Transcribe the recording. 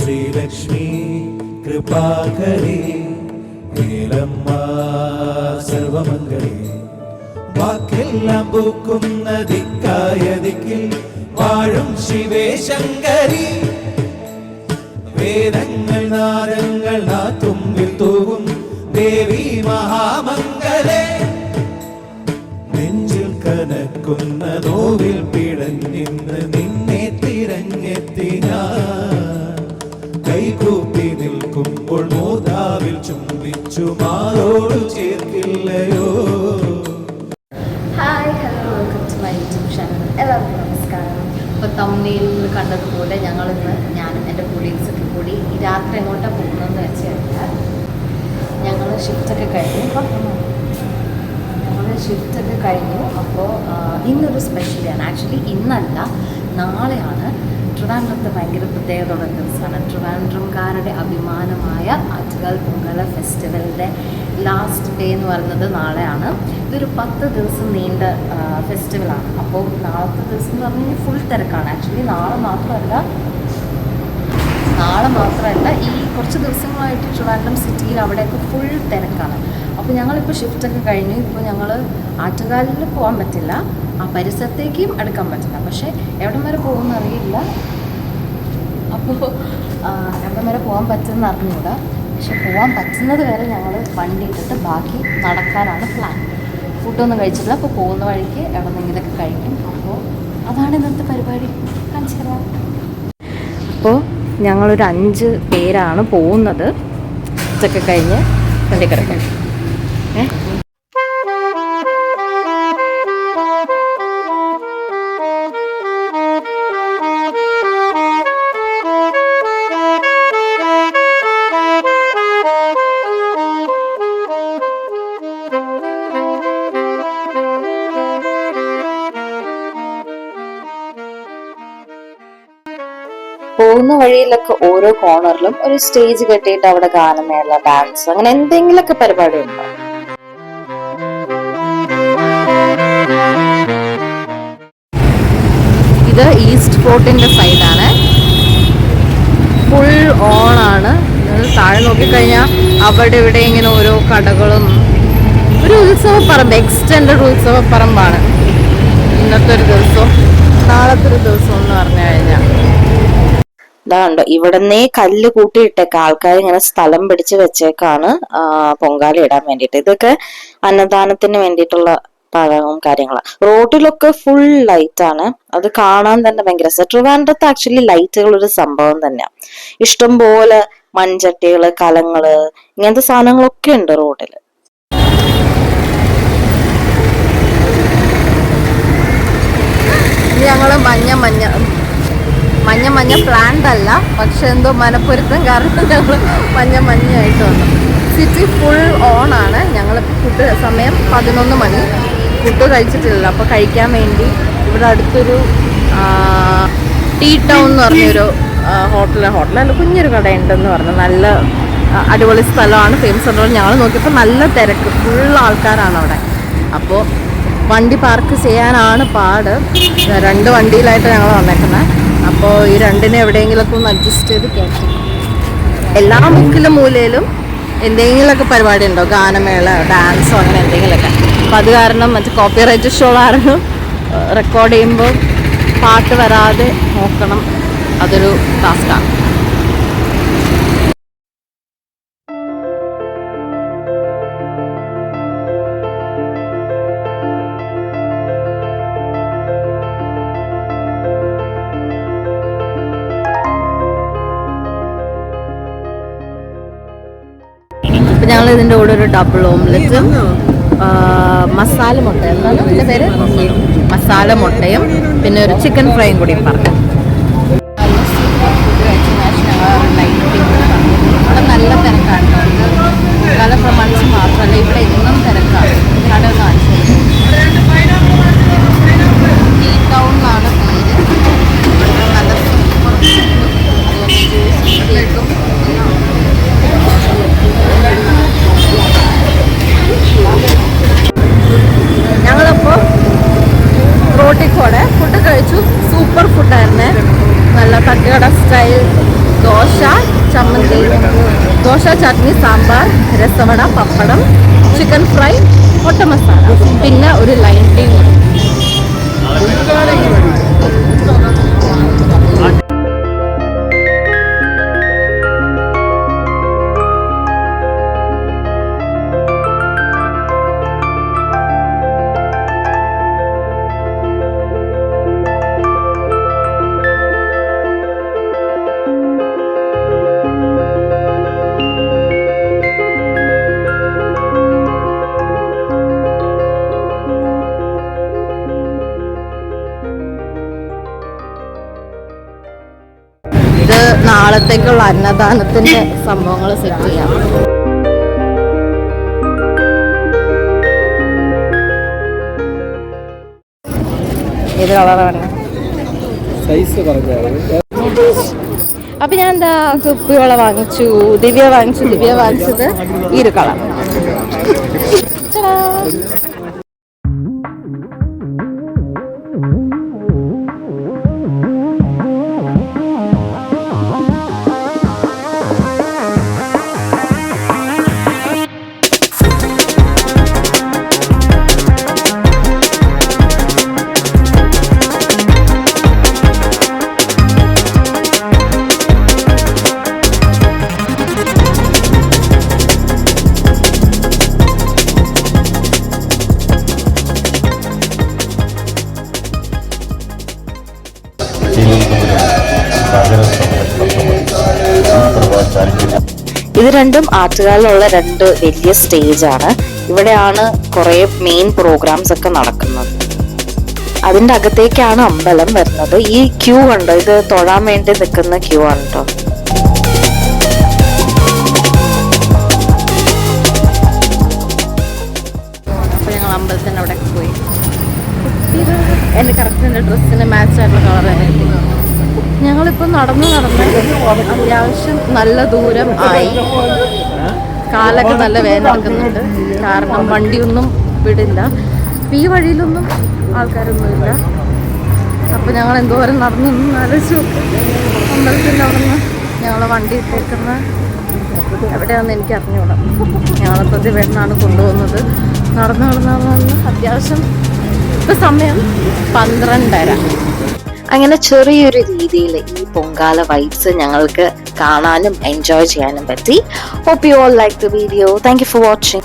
ശ്രീലക്ഷ്മി കൃപാകരേ നീലമ്മ സർവമംഗളേ വാക്കെല്ലാം പൂക്കുന്ന ദിക്കായ ദിക്കിൽ വാഴും ശിവേ ശങ്കരി വേദങ്ങൾ നാദങ്ങൾ തുമ്പിൽ തൂവും ദേവി മഹാമംഗലേ നെഞ്ചിൽ കനക്കുന്ന നോവിൽ പിടഞ്ഞിന്ന് നിന്നെ തിരഞ്ഞെത്തി ഞാൻ കൈകൂപ്പി നിൽക്കുമ്പോൾ മോതാവിൽ ചുംബിച്ചു മാറോടു ചേർക്കില്ലയോ. Hi hello welcome to my YouTube channel. എല്ലാവർക്കും നമസ്കാരം. ഇപ്പോൾ തമ്മിലിൽ കണ്ടതുപോലെ ഞങ്ങളിന്ന് ഞാനും എൻ്റെ കൊളീഗ്സൊക്കെ കൂടി ഈ രാത്രി എങ്ങോട്ടാണ് പോകുന്നതെന്ന് വെച്ച് കഴിഞ്ഞാൽ ഞങ്ങൾ ഷിഫ്റ്റൊക്കെ കഴിഞ്ഞു. അപ്പോൾ ഇന്നൊരു സ്പെഷ്യലാണ്. ആക്ച്വലി ഇന്നല്ല, നാളെയാണ് ട്രിവാൻഡ്രത്ത് ഭയങ്കര പ്രത്യേകതയുള്ള ദിവസമാണ്. ട്രിവാൻഡ്രംകാരുടെ അഭിമാനമായ ആറ്റുകാൽ പൊങ്കാല ഫെസ്റ്റിവലിൻ്റെ ലാസ്റ്റ് ഡേ എന്ന് പറയുന്നത് നാളെയാണ്. ഇതൊരു 10 ദിവസം നീണ്ട ഫെസ്റ്റിവലാണ്. അപ്പോൾ നാളത്തെ ദിവസം എന്ന് പറഞ്ഞു കഴിഞ്ഞാൽ ഫുൾ തിരക്കാണ്. ആക്ച്വലി നാളെ മാത്രമല്ല ഈ കുറച്ച് ദിവസങ്ങളായിട്ട് ട്രിവാൻഡ്രം സിറ്റിയിൽ അവിടെയൊക്കെ ഫുൾ തിരക്കാണ്. അപ്പോൾ ഞങ്ങളിപ്പോൾ ഷിഫ്റ്റൊക്കെ കഴിഞ്ഞു. ഇപ്പോൾ ഞങ്ങൾ ആറ്റുകാലിൽ പോകാൻ പറ്റില്ല, ആ പരിസരത്തേക്കും എടുക്കാൻ പറ്റില്ല. പക്ഷേ എവിടം വരെ പോകുമെന്ന് അറിയില്ല. അപ്പോൾ എവിടം വരെ പോകാൻ പറ്റുമെന്ന് അറിഞ്ഞൂടാ. പക്ഷെ പോകാൻ പറ്റുന്നത് വരെ ഞങ്ങൾ വണ്ടി ഇട്ടിട്ട് ബാക്കി നടക്കാനാണ് പ്ലാൻ. ഫുഡൊന്നും കഴിച്ചിട്ടില്ല. അപ്പോൾ പോകുന്ന വഴിക്ക് എവിടെന്നെങ്കിലൊക്കെ കഴിക്കും. അപ്പോൾ അതാണ് ഇന്നത്തെ പരിപാടി. കാണിച്ചു തരാം. അപ്പോൾ ഞങ്ങളൊരു 5 പേരാണ് പോകുന്നത്. ഇതൊക്കെ കഴിഞ്ഞ് വണ്ടി കിടക്കും. പോകുന്ന വഴിയിലൊക്കെ ഓരോ കോർണറിലും ഒരു സ്റ്റേജ് കെട്ടിയിട്ട് അവിടെ ഗാനമേള, ഡാൻസ്, അങ്ങനെ എന്തെങ്കിലുമൊക്കെ പരിപാടി ഉണ്ടോ. ഇത് ഈസ്റ്റ് ഫോർട്ടിന്റെ സൈഡാണ്. ഫുൾ ഓണാണ്. താഴെ നോക്കിക്കഴിഞ്ഞാൽ അവിടെ ഇവിടെ ഇങ്ങനെ ഓരോ കടകളും, ഒരു ഉത്സവപ്പറമ്പ്, എക്സ്റ്റൻഡഡ് ഉത്സവപ്പറമ്പാണ് ഇന്നത്തെ ഒരു ദിവസം. നാളത്തെ ഒരു ദിവസം എന്ന് പറഞ്ഞു കഴിഞ്ഞാൽ ഇതാണ്ടോ, ഇവിടുന്നേ കല്ല് കൂട്ടിയിട്ടേക്ക ആൾക്കാർ ഇങ്ങനെ സ്ഥലം പിടിച്ച് വെച്ചേക്കാണ് പൊങ്കാല ഇടാൻ വേണ്ടിയിട്ട്. ഇതൊക്കെ അന്നദാനത്തിന് വേണ്ടിയിട്ടുള്ള പഴവും കാര്യങ്ങളാണ്. റോഡിലൊക്കെ ഫുൾ ലൈറ്റ് ആണ്. അത് കാണാൻ തന്നെ ഭയങ്കര രസം. ട്രിവാൻഡ്രത്ത് ആക്ച്വലി ലൈറ്റുകൾ ഒരു സംഭവം തന്നെയാണ്. ഇഷ്ടംപോലെ മൺചട്ടികള്, കലങ്ങള്, ഇങ്ങനത്തെ സാധനങ്ങളൊക്കെ ഉണ്ട് റോഡില്. ഞങ്ങള് മഞ്ഞ പ്ലാന്റ് അല്ല, പക്ഷെ എന്തോ മനപ്പൊരുത്തം കാരണം ഞങ്ങൾ മഞ്ഞായിട്ട് വന്നു. സിറ്റി ഫുൾ ഓൺ ആണ്. ഞങ്ങൾ ഫുഡ് സമയം 11 മണി. ഫുഡ് കഴിച്ചിട്ടില്ലല്ലോ. അപ്പോൾ കഴിക്കാൻ വേണ്ടി ഇവിടെ അടുത്തൊരു ടീ ടൗൺ എന്ന് പറഞ്ഞൊരു ഹോട്ടലല്ല, കുഞ്ഞൊരു കടയുണ്ടെന്ന് പറഞ്ഞു. നല്ല അടിപൊളി സ്ഥലമാണ്, ഫേമസ് ആണ്. ഞങ്ങൾ നോക്കിയപ്പോൾ നല്ല തിരക്ക്, ഫുൾ ആൾക്കാരാണ് അവിടെ. അപ്പോൾ വണ്ടി പാർക്ക് ചെയ്യാനാണ് പാട്. 2 വണ്ടിയിലായിട്ട് ഞങ്ങൾ വന്നേക്കുന്നത്. അപ്പോൾ ഈ 2നെ എവിടെയെങ്കിലുമൊക്കെ ഒന്ന് അഡ്ജസ്റ്റ് ചെയ്ത് കയറ്റി. എല്ലാ മുക്കിലും മൂലയിലും എന്തെങ്കിലുമൊക്കെ പരിപാടി ഉണ്ടോ, ഗാനമേള, ഡാൻസോ, അങ്ങനെ എന്തെങ്കിലുമൊക്കെ. അപ്പോൾ അത് കാരണം മറ്റേ കോപ്പിറൈറ്റ് ഷോ കാരണം റെക്കോർഡ് ചെയ്യുമ്പോൾ പാട്ട് വരാതെ നോക്കണം. അതൊരു ടാസ്ക്കാണ്. ഞങ്ങൾ ഇതിൻ്റെ കൂടെ ഒരു ഡബിൾ ഓംലെറ്റും മസാല മുട്ട, എന്താണ് ഇതിൻ്റെ പേര്, മസാല മുട്ടയും പിന്നെ ഒരു ചിക്കൻ ഫ്രൈയും കൂടി പറഞ്ഞു. ഇവിടെ നല്ല തിരക്കാണ്. കാല പ്രമാണിച്ച് മാത്രമല്ല, ഇവിടെ ഇന്നും തിരക്കാണ്. കട ഒന്ന് കാണിച്ചു. ടീ ടൗൺ എന്നാണ് പേര്. നല്ല കേക്കും ഞങ്ങളിപ്പോൾ റോട്ടിൽ കൂടെ ഫുഡ് കഴിച്ചു. സൂപ്പർ ഫുഡായിരുന്നേ. ദോശ, ചമ്മന്തി, ദോശ, ചട്നി, സാമ്പാർ, രസവട, പപ്പടം, ചിക്കൻ ഫ്രൈ, മുട്ട മസാല, പിന്നെ ഒരു ലൈൻ ടീ. ഇത് നാളത്തേക്കുള്ള അന്നദാനത്തിന്റെ സംഭവങ്ങൾ സെറ്റ് ചെയ്യാം. ഏത് കളറാണ്? അപ്പൊ ഞാൻ എന്താ കുപ്പിവള വാങ്ങിച്ചു, ദിവ്യ വാങ്ങിച്ചത് ഈ ഒരു കളർ. ഇത് രണ്ടും ആറ്റുകാലിലുള്ള 2 വലിയ സ്റ്റേജാണ്. ഇവിടെയാണ് കുറെ മെയിൻ പ്രോഗ്രാംസ് ഒക്കെ നടക്കുന്നത്. അതിന്റെ അകത്തേക്കാണ് അമ്പലം വരുന്നത്. ഈ ക്യൂ കണ്ടോ, ഇത് തൊഴാൻ വേണ്ടി നിൽക്കുന്ന ക്യൂ ആണ് കേട്ടോ. അപ്പൊ ഞങ്ങൾ അമ്പലത്തിന്റെ അവിടെ പോയി. എന്റെ കറക്റ്റ് എന്റെ ഡ്രസ്സിന് മാച്ച് ആയിട്ടുള്ള കളർ തന്നെ. ഞങ്ങളിപ്പോൾ നടന്ന് അത്യാവശ്യം നല്ല ദൂരം ആയി. കാലൊക്കെ നല്ല വേദനിക്കുന്നുണ്ട്, കാരണം വണ്ടിയൊന്നും വിടില്ല. ഈ വഴിയിലൊന്നും ആൾക്കാരൊന്നുമില്ല. അപ്പോൾ ഞങ്ങൾ എന്തോരം നടന്നു ആലോചിച്ചു. അമ്പലത്തിൻ്റെ അവിടെ നിന്ന് ഞങ്ങളെ വണ്ടി ഇട്ടേക്കുന്ന എവിടെയാണെന്ന് എനിക്ക് അറിഞ്ഞൂടാ. ഞങ്ങളെ പ്രതിവേടനാണ് കൊണ്ടുപോകുന്നത്. നടന്ന് അത്യാവശ്യം ഇപ്പം സമയം 12:30. അങ്ങനെ ചെറിയൊരു രീതിയിൽ ഈ പൊങ്കാല വൈബ്സ് ഞങ്ങൾക്ക് കാണാനും എൻജോയ് ചെയ്യാനും പറ്റി. Hope you all like the video. Thank you for watching.